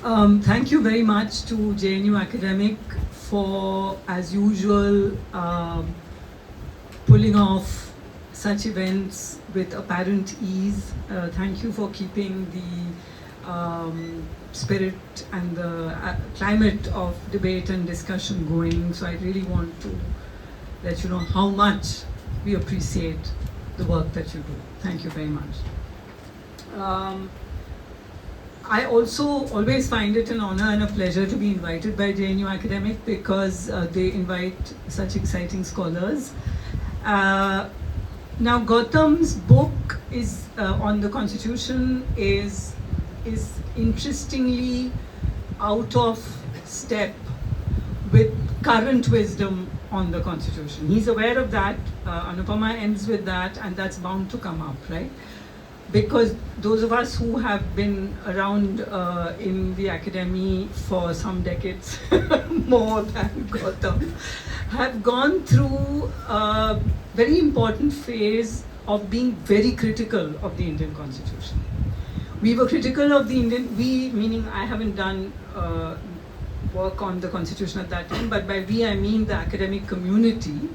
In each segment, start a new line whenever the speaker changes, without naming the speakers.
Thank you very much to JNU Academic for, as usual, pulling off such events with apparent ease. Thank you for keeping the spirit and the climate of debate and discussion going. So I really want to let you know how much we appreciate the work that you do. Thank you very much. I also always find it an honor and a pleasure to be invited by JNU Academic because they invite such exciting scholars. Now, Gautam's book is on the Constitution is interestingly out of step with current wisdom on the Constitution. He's aware of that. Anupama ends with that, and that's bound to come up, right? Because those of us who have been around in the academy for some decades, more than Gautam, have gone through a very important phase of being very critical of the Indian Constitution. We were critical of the we meaning I haven't done work on the Constitution at that time, but by we I mean the academic community.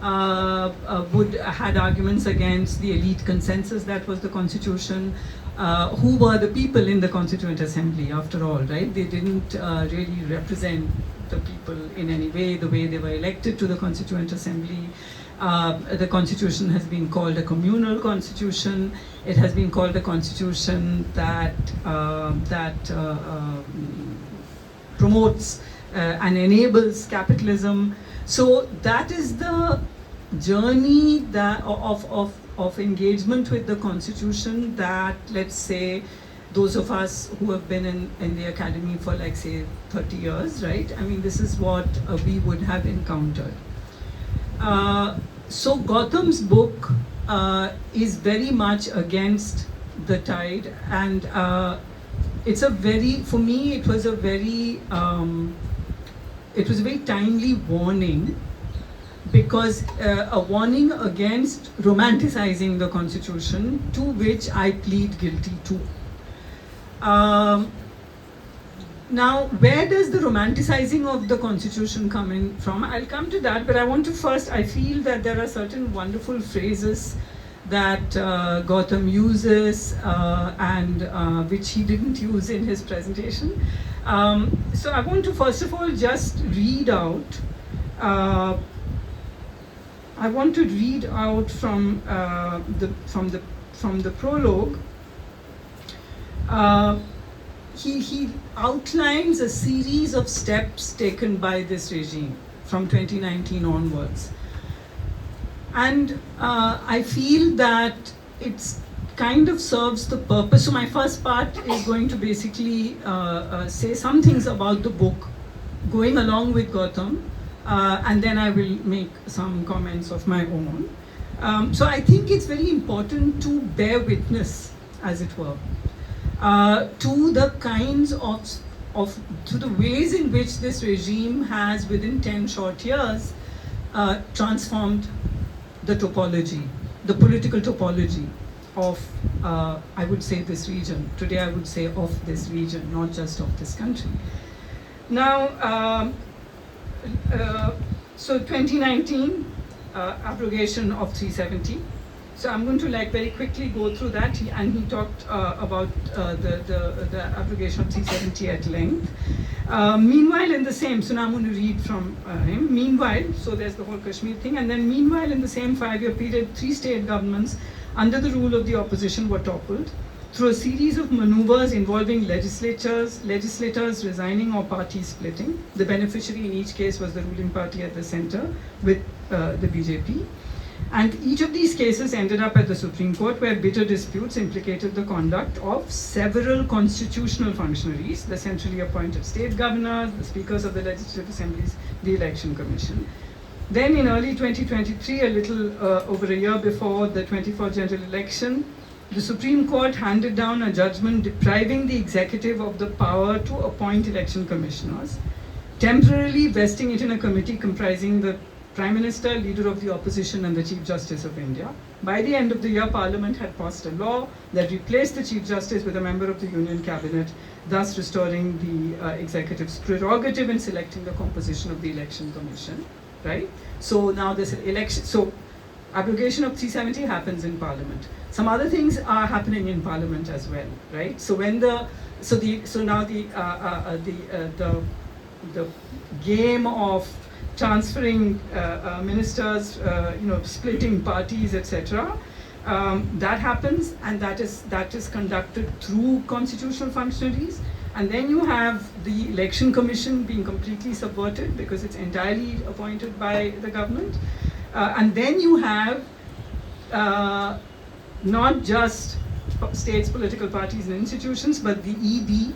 Had arguments against the elite consensus that was the Constitution. Who were the people in the Constituent Assembly, after all, right? They didn't really represent the people in any way, the way they were elected to the Constituent Assembly. The Constitution has been called a communal constitution. It has been called a constitution that promotes and enables capitalism. So that is the journey that of engagement with the Constitution that, let's say, those of us who have been in the academy for, like, say, 30 years, right? I mean, this is what we would have encountered. So Gautam's book is very much against the tide, and it's a very, for me, it was a very timely warning, because a warning against romanticizing the Constitution, to which I plead guilty to. Now, where does the romanticizing of the Constitution come in from? I'll come to that, but I want to first, I feel that there are certain wonderful phrases that Gautam uses and which he didn't use in his presentation. So I want to first of all just read out. I want to read out from the prologue. He outlines a series of steps taken by this regime from 2019 onwards. And I feel that it's kind of serves the purpose. So my first part is going to basically say some things about the book going along with Gautam, and then I will make some comments of my own. So I think it's very important to bear witness, as it were, to the kinds to the ways in which this regime has, within 10 short years, transformed the topology, the political topology of, I would say, this region. Today I would say of this region, not just of this country. Now, so 2019, abrogation of 370. So I'm going to very quickly go through that, and he talked about the abrogation of 370 at length. Meanwhile, in the same, so now I'm going to read from him. Meanwhile, so there's the whole Kashmir thing, and then meanwhile, in the same 5-year period, 3 state governments under the rule of the opposition were toppled through a series of maneuvers involving legislators resigning or party splitting. The beneficiary in each case was the ruling party at the center with the BJP. And each of these cases ended up at the Supreme Court, where bitter disputes implicated the conduct of several constitutional functionaries, the centrally appointed state governors, the speakers of the legislative assemblies, the election commission. Then in early 2023, a little over a year before the 24th general election, the Supreme Court handed down a judgment depriving the executive of the power to appoint election commissioners, temporarily vesting it in a committee comprising the Prime Minister, Leader of the Opposition, and the Chief Justice of India. By the end of the year, Parliament had passed a law that replaced the Chief Justice with a member of the Union Cabinet, thus restoring the executive's prerogative in selecting the composition of the Election Commission, right? So now this election, so abrogation of 370 happens in Parliament. Some other things are happening in Parliament as well, right? So when the game of transferring ministers, splitting parties, etc. That happens, and that is conducted through constitutional functionaries. And then you have the election commission being completely subverted because it's entirely appointed by the government. And then you have not just states, political parties and institutions, but the EB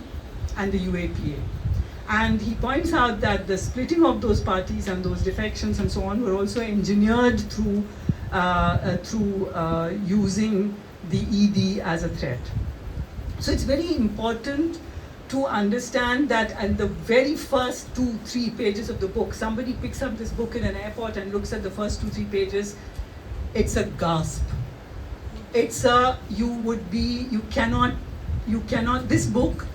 and the UAPA. And he points out that the splitting of those parties and those defections and so on were also engineered through using the ED as a threat. So it's very important to understand that at the very first 2-3 pages of the book, somebody picks up this book in an airport and looks at the first 2-3 pages, it's a gasp. It's a, this book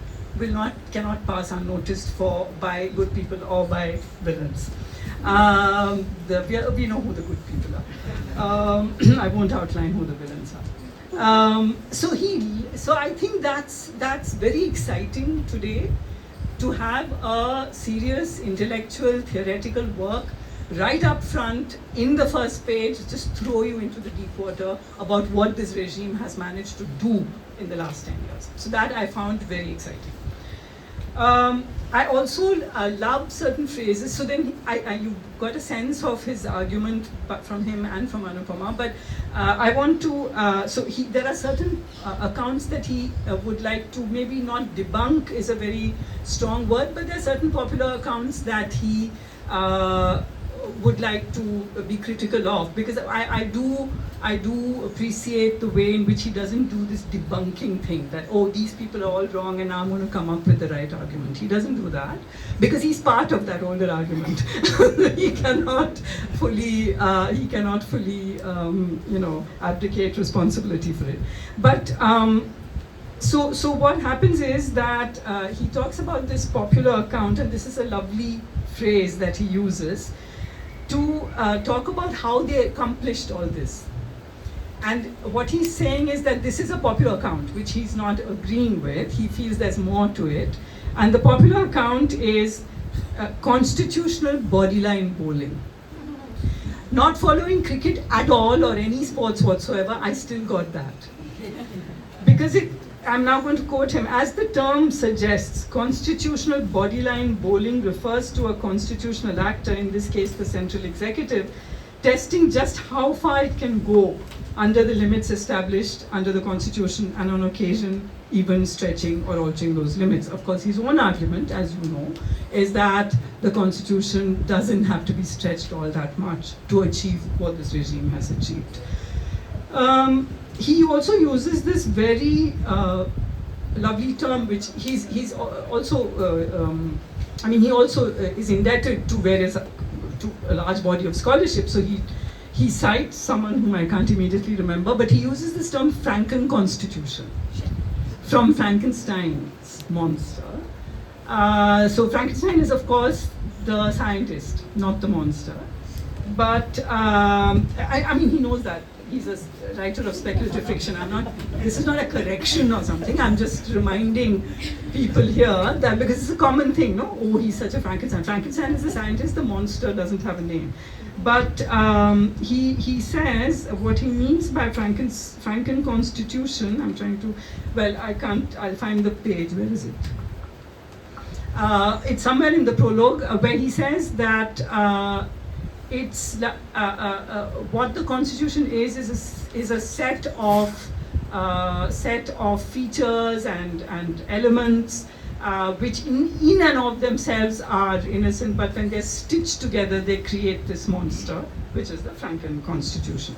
cannot pass unnoticed by good people or by villains. We know who the good people are. I won't outline who the villains are. So I think that's very exciting today, to have a serious intellectual theoretical work right up front in the first page, just throw you into the deep water about what this regime has managed to do in the last 10 years. So that I found very exciting. I also love certain phrases. So then you got a sense of his argument from him and from Anupama. But I want to, there are certain accounts that he would like to, maybe not debunk is a very strong word, but there are certain popular accounts that he would like to be critical of, because I do appreciate the way in which he doesn't do this debunking thing that, oh, these people are all wrong and now I'm going to come up with the right argument. He doesn't do that because he's part of that older argument. He cannot fully abdicate responsibility for it. But so what happens is that he talks about this popular account, and this is a lovely phrase that he uses to talk about how they accomplished all this. And what he's saying is that this is a popular account, which he's not agreeing with. He feels there's more to it. And the popular account is constitutional bodyline bowling. Not following cricket at all or any sports whatsoever, I still got that. Because I'm now going to quote him, as the term suggests, constitutional bodyline bowling refers to a constitutional actor, in this case the central executive, testing just how far it can go under the limits established under the Constitution, and on occasion even stretching or altering those limits. Of course, his own argument, as you know, is that the Constitution doesn't have to be stretched all that much to achieve what this regime has achieved. He also uses this very lovely term, which he's also, he also is indebted to a large body of scholarship. So he cites someone whom I can't immediately remember, but he uses this term Franken Constitution from Frankenstein's monster. So Frankenstein is, of course, the scientist, not the monster. But he knows that. He's a writer of speculative fiction. This is not a correction or something. I'm just reminding people here that, because it's a common thing, no? Oh, he's such a Frankenstein. Frankenstein is a scientist, the monster doesn't have a name. But he says what he means by Franken Constitution, I'm trying to, I'll find the page, where is it? It's somewhere in the prologue where he says that it's what the Constitution is a set of features and elements which in and of themselves are innocent, but when they're stitched together, they create this monster, which is the Franken Constitution.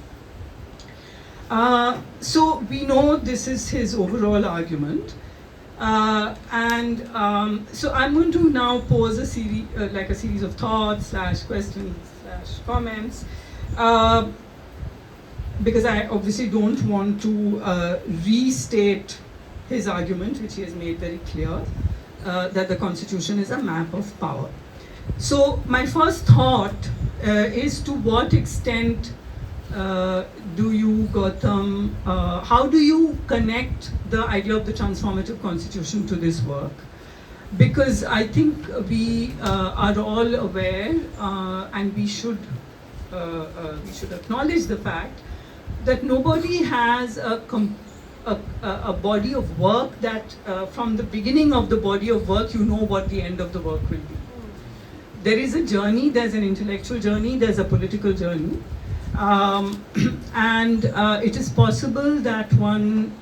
So we know this is his overall argument. So I'm going to now pose a series, like a series of thoughts / questions / comments, because I obviously don't want to restate his argument, which he has made very clear, that the Constitution is a map of power. So my first thought is, to what extent do you, Gautam, how do you connect the idea of the transformative constitution to this work? Because I think we are all aware, and we should acknowledge the fact that nobody has a body of work that from the beginning of the body of work you know what the end of the work will be. There is a journey, there's an intellectual journey, there's a political journey. And it is possible that one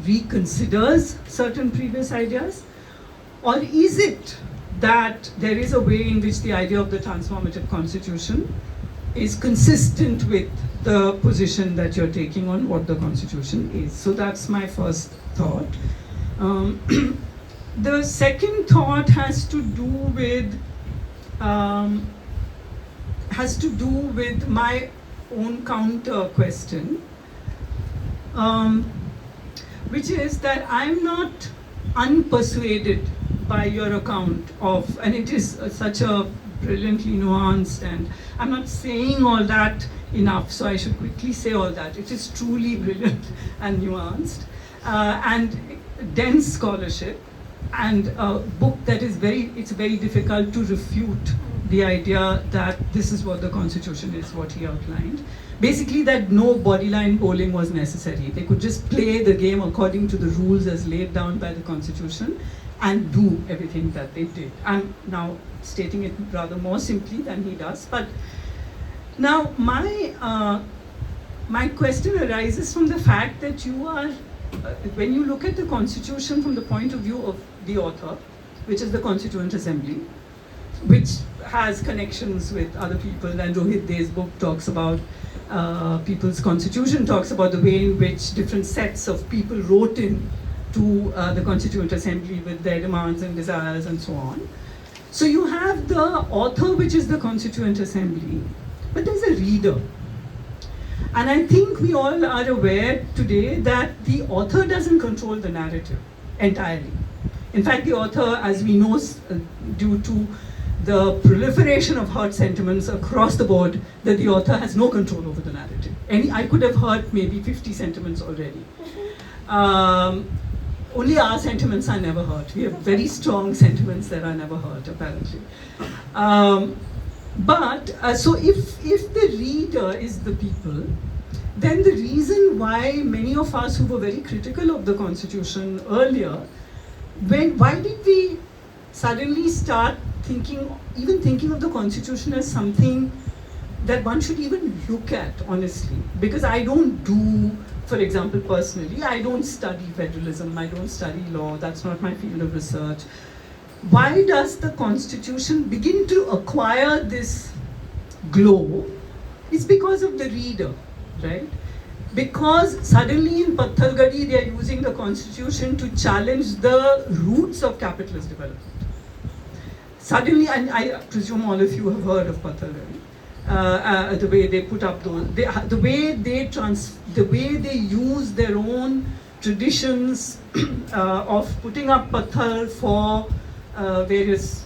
reconsiders certain previous ideas, or is it that there is a way in which the idea of the transformative constitution is consistent with the position that you're taking on what the constitution is? So that's my first thought. The second thought has to do with my own counter question, which is that I'm not unpersuaded by your account of, and it is such a brilliantly nuanced, and I'm not saying all that enough, so I should quickly say all that. It is truly brilliant and nuanced, and dense scholarship, and a book that is it's very difficult to refute the idea that this is what the Constitution is, what he outlined. Basically that no bodyline polling was necessary. They could just play the game according to the rules as laid down by the Constitution and do everything that they did. I'm now stating it rather more simply than he does. But now my question arises from the fact that you are, when you look at the Constitution from the point of view of the author, which is the Constituent Assembly, which has connections with other people, and Rohit De's book talks about People's Constitution, talks about the way in which different sets of people wrote in to the Constituent Assembly with their demands and desires and so on. So you have the author, which is the Constituent Assembly, but there's a reader. And I think we all are aware today that the author doesn't control the narrative entirely. In fact, the author, as we know, due to the proliferation of hurt sentiments across the board, that the author has no control over the narrative. I could have heard maybe 50 sentiments already. Only our sentiments are never hurt. We have very strong sentiments that are never hurt, apparently. So if the reader is the people, then the reason why many of us who were very critical of the Constitution earlier, why did we suddenly start thinking of the Constitution as something that one should even look at, honestly? Because I don't do, for example, personally, I don't study federalism, I don't study law, that's not my field of research. Why does the Constitution begin to acquire this glow? It's because of the reader, right? Because suddenly in Pathalgadi they are using the Constitution to challenge the roots of capitalist development. Suddenly, and I presume all of you have heard of Pathalgadi, the way they put up those, the way they use their own traditions of putting up Pathal for various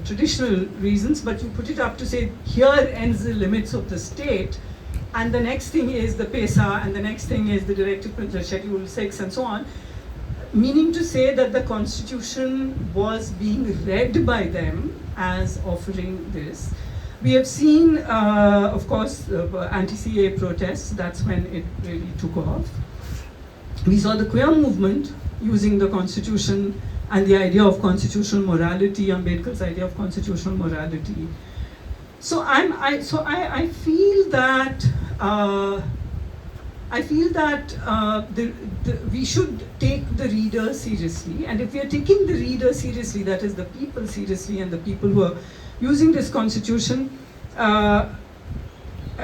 traditional reasons, but you put it up to say, here ends the limits of the state, and the next thing is the Pesa, and the next thing is the Directive Schedule 6, and so on. Meaning to say that the Constitution was being read by them as offering this. We have seen, of course, anti-CA protests. That's when it really took off. We saw the queer movement using the Constitution and the idea of constitutional morality, Ambedkar's idea of constitutional morality. So I feel that we should take the reader seriously, and if we are taking the reader seriously, that is the people seriously, and the people who are using this Constitution,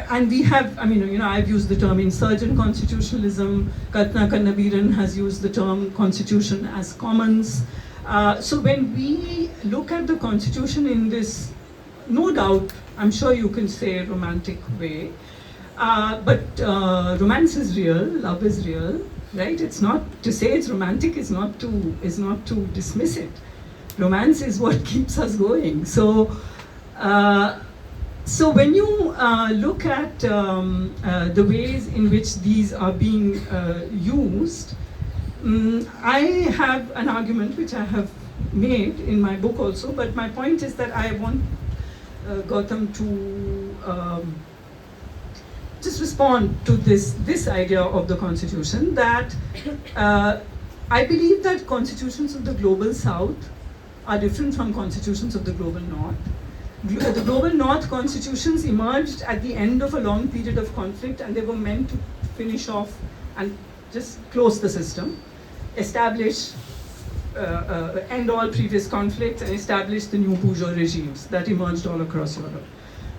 and we have, I've used the term insurgent constitutionalism. Kalpana Kannabiran has used the term constitution as commons. So when we look at the constitution in this, no doubt, I'm sure you can say romantic way, but romance is real, love is real, right? It's not to say it's romantic, is not to dismiss it. Romance is what keeps us going. So when you look at the ways in which these are being used, I have an argument which I have made in my book also, but my point is that I want Gautam to just respond to this idea of the constitution, that I believe that constitutions of the global south are different from constitutions of the global north. The global north constitutions emerged at the end of a long period of conflict, and they were meant to finish off and just close the system, establish, end all previous conflicts, and establish the new bourgeois regimes that emerged all across Europe,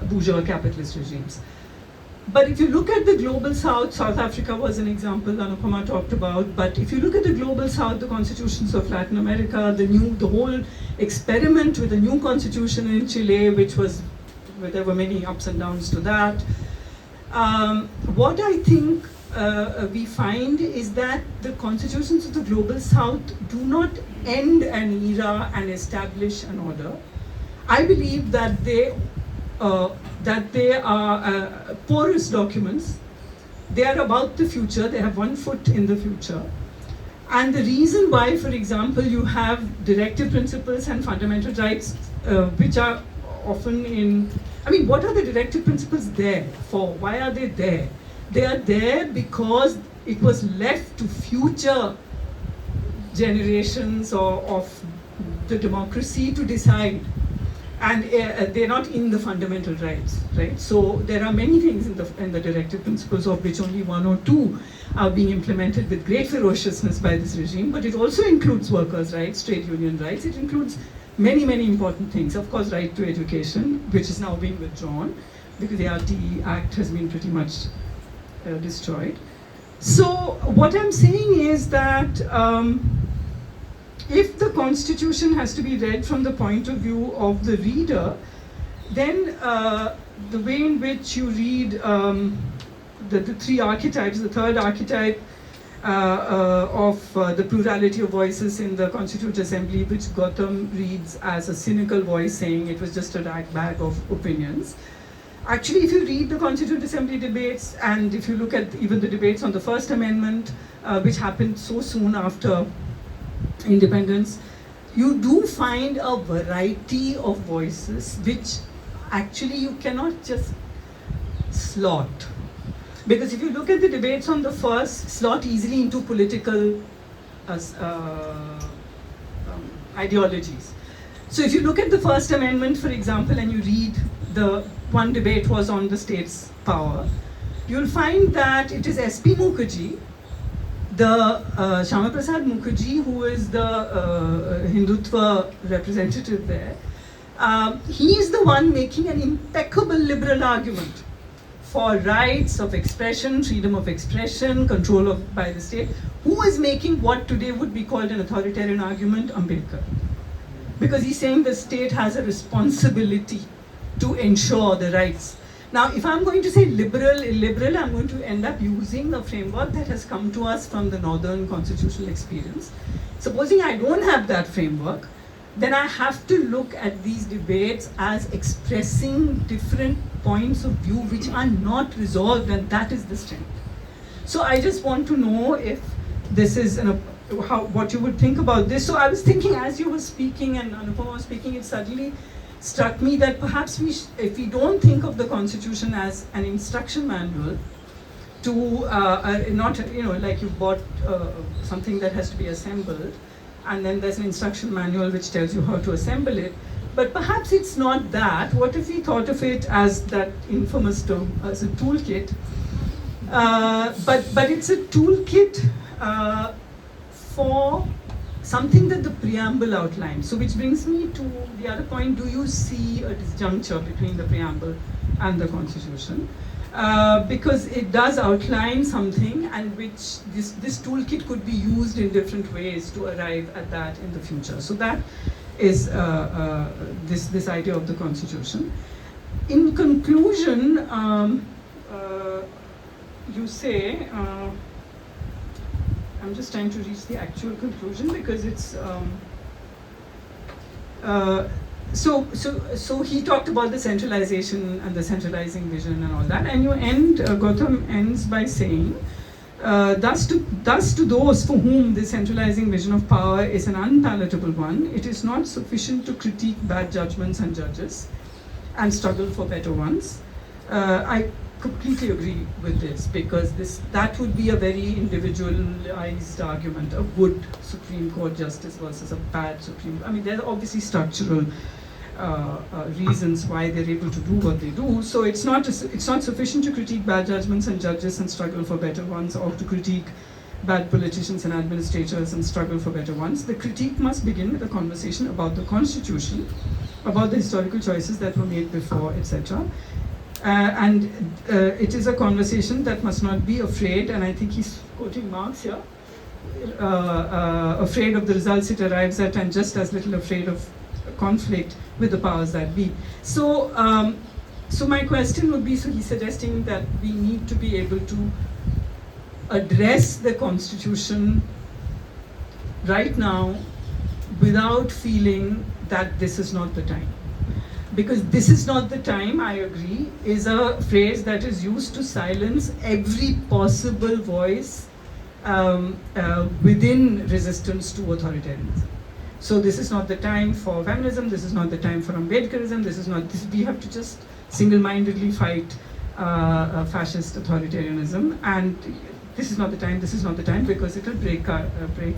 bourgeois capitalist regimes. But if you look at the global south, South Africa was an example Anupama talked about, but if you look at the global south, the constitutions of Latin America, the whole experiment with a new constitution in Chile, where there were many ups and downs to that. What I think we find is that the constitutions of the global south do not end an era and establish an order. I believe that they are porous documents. They are about the future. They have one foot in the future. And the reason why, for example, you have directive principles and fundamental rights, which are often in, what are the directive principles there for? Why are they there? They are there because it was left to future generations of the democracy to decide. And they're not in the fundamental rights, right? So there are many things in the directive principles, of which only one or two are being implemented with great ferociousness by this regime, but it also includes workers' rights, trade union rights. It includes many, many important things. Of course, right to education, which is now being withdrawn because the RTE Act has been pretty much destroyed. So what I'm saying is that if the constitution has to be read from the point of view of the reader, then the way in which you read the three archetypes, the third archetype of the plurality of voices in the Constituent Assembly, which Gautam reads as a cynical voice saying it was just a rag bag of opinions. Actually, if you read the Constituent Assembly debates, and if you look at even the debates on the First Amendment, which happened so soon after independence, you do find a variety of voices which actually you cannot just slot. Because if you look at the debates on the first, slot easily into political ideologies. So if you look at the First Amendment, for example, and you read the one debate was on the state's power, you'll find that it is S.P. Mukherjee, the Shyama Prasad Mukherjee, who is the Hindutva representative there, he is the one making an impeccable liberal argument for rights of expression, freedom of expression, control by the state. Who is making what today would be called an authoritarian argument? Ambedkar. Because he's saying the state has a responsibility to ensure the rights. Now, if I'm going to say liberal, illiberal, I'm going to end up using a framework that has come to us from the northern constitutional experience. Supposing I don't have that framework, then I have to look at these debates as expressing different points of view which are not resolved, and that is the strength. So I just want to know if this is what you would think about this. So I was thinking as you were speaking and Anupama was speaking, it suddenly struck me that perhaps if we don't think of the Constitution as an instruction manual to not, like you bought something that has to be assembled, and then there's an instruction manual which tells you how to assemble it. But perhaps it's not that. What if we thought of it as that infamous term, as a toolkit? But it's a toolkit for something that the preamble outlines. So which brings me to the other point, do you see a disjuncture between the preamble and the Constitution? because it does outline something, and which this toolkit could be used in different ways to arrive at that in the future. So that is this idea of the Constitution. In conclusion, you say, I'm just trying to reach the actual conclusion because it's, so he talked about the centralization and the centralizing vision and all that, and you end, Gautam ends by saying, thus to those for whom the centralizing vision of power is an unpalatable one, it is not sufficient to critique bad judgments and judges and struggle for better ones. I completely agree with this, because that would be a very individualized argument, a good Supreme Court justice versus a bad Supreme. I mean, there are obviously structural reasons why they're able to do what they do. So it's not sufficient to critique bad judgments and judges and struggle for better ones, or to critique bad politicians and administrators and struggle for better ones. The critique must begin with a conversation about the Constitution, about the historical choices that were made before, etc. And it is a conversation that must not be afraid, and I think he's quoting Marx here, afraid of the results it arrives at, and just as little afraid of conflict with the powers that be. So, so my question would be, so he's suggesting that we need to be able to address the Constitution right now without feeling that this is not the time. Because this is not the time, I agree, is a phrase that is used to silence every possible voice within resistance to authoritarianism. So this is not the time for feminism, this is not the time for Ambedkarism, we have to just single-mindedly fight fascist authoritarianism, and this is not the time because it will break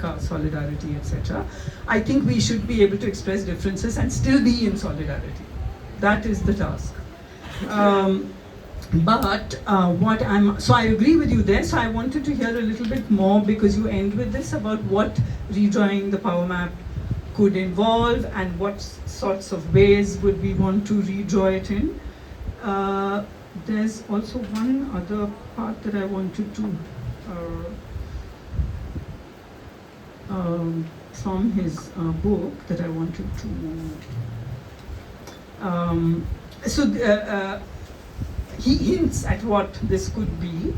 our solidarity, etc. I think we should be able to express differences and still be in solidarity. That is the task. So I agree with you there. So I wanted to hear a little bit more, because you end with this about what redrawing the power map could involve and what sorts of ways would we want to redraw it in. There's also one other part that I wanted to, from his book that I wanted to, he hints at what this could be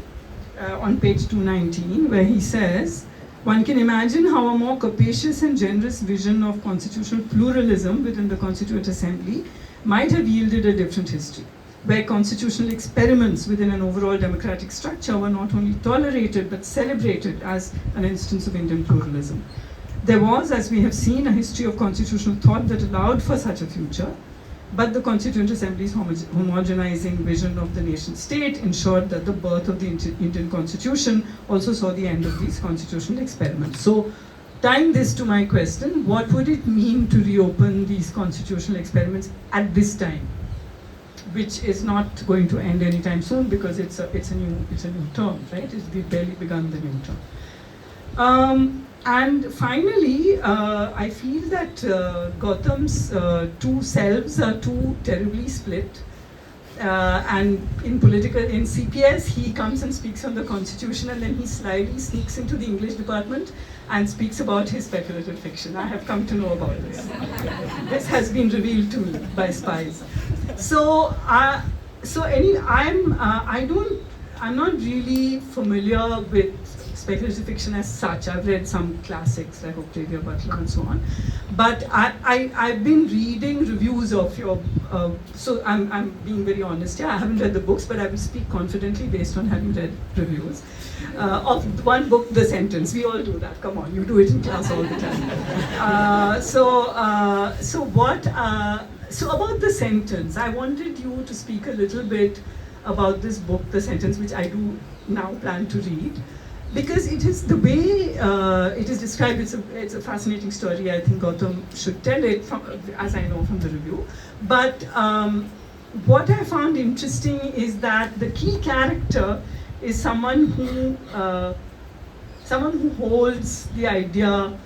on page 219, where he says, one can imagine how a more capacious and generous vision of constitutional pluralism within the Constituent Assembly might have yielded a different history, where constitutional experiments within an overall democratic structure were not only tolerated but celebrated as an instance of Indian pluralism. There was, as we have seen, a history of constitutional thought that allowed for such a future, but the Constituent Assembly's homogenizing vision of the nation state ensured that the birth of the Indian Constitution also saw the end of these constitutional experiments. So, tying this to my question, what would it mean to reopen these constitutional experiments at this time, which is not going to end anytime soon, because it's a new term, right? We've barely begun the new term. And finally, I feel that Gautam's two selves are too terribly split. And in CPS, he comes and speaks on the Constitution, and then he slyly sneaks into the English department and speaks about his speculative fiction. I have come to know about this. This has been revealed to me by spies. So, I'm not really familiar with speculative fiction as such. I've read some classics like Octavia Butler and so on, but I've been reading reviews of your. So I'm being very honest here. I haven't read the books, but I will speak confidently based on having read reviews of one book, The Sentence. We all do that. Come on, you do it in class all the time. So about The Sentence, I wanted you to speak a little bit about this book, The Sentence, which I do now plan to read, because it is the way it is described. It's a fascinating story. I think Gautam should tell it, as I know from the review. But what I found interesting is that the key character is someone who holds the idea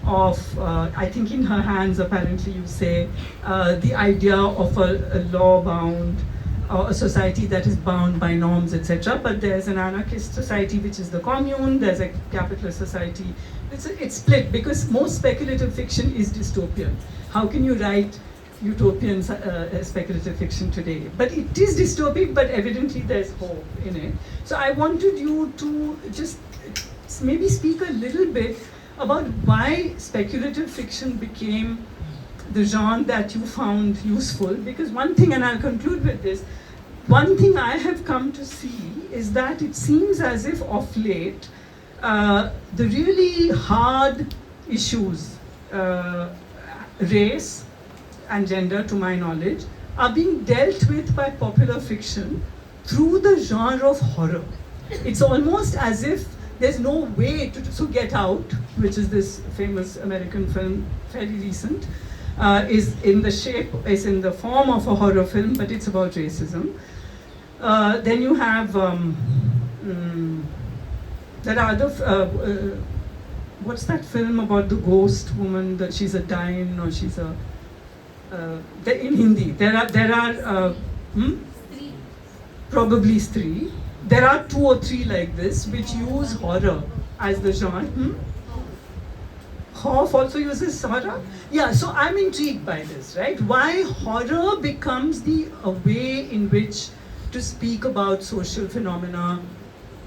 of, I think in her hands, apparently you say, the idea of a law-bound or a society that is bound by norms, etc. But there's an anarchist society, which is the commune. There's a capitalist society. It's split because most speculative fiction is dystopian. How can you write utopian speculative fiction today? But it is dystopic, but evidently there's hope in it. So I wanted you to just maybe speak a little bit about why speculative fiction became the genre that you found useful. Because one thing, and I'll conclude with this, one thing I have come to see is that it seems as if of late, the really hard issues, race and gender to my knowledge, are being dealt with by popular fiction through the genre of horror. It's almost as if there's no way to Get Out, which is this famous American film, fairly recent, is in the form of a horror film, but it's about racism. Then you have there are other. What's that film about the ghost woman? That she's a dine or she's a. In Hindi, there are probably three. There are 2 or 3 like this which use horror as the genre. Hoff also uses horror. Yeah, so I'm intrigued by this, right? Why horror becomes the way in which to speak about social phenomena,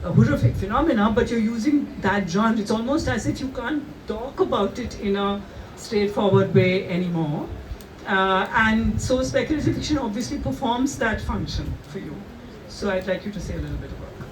horrific phenomena, but you're using that genre. It's almost as if you can't talk about it in a straightforward way anymore. And so speculative fiction obviously performs that function for you. So I'd like you to say a little bit about that.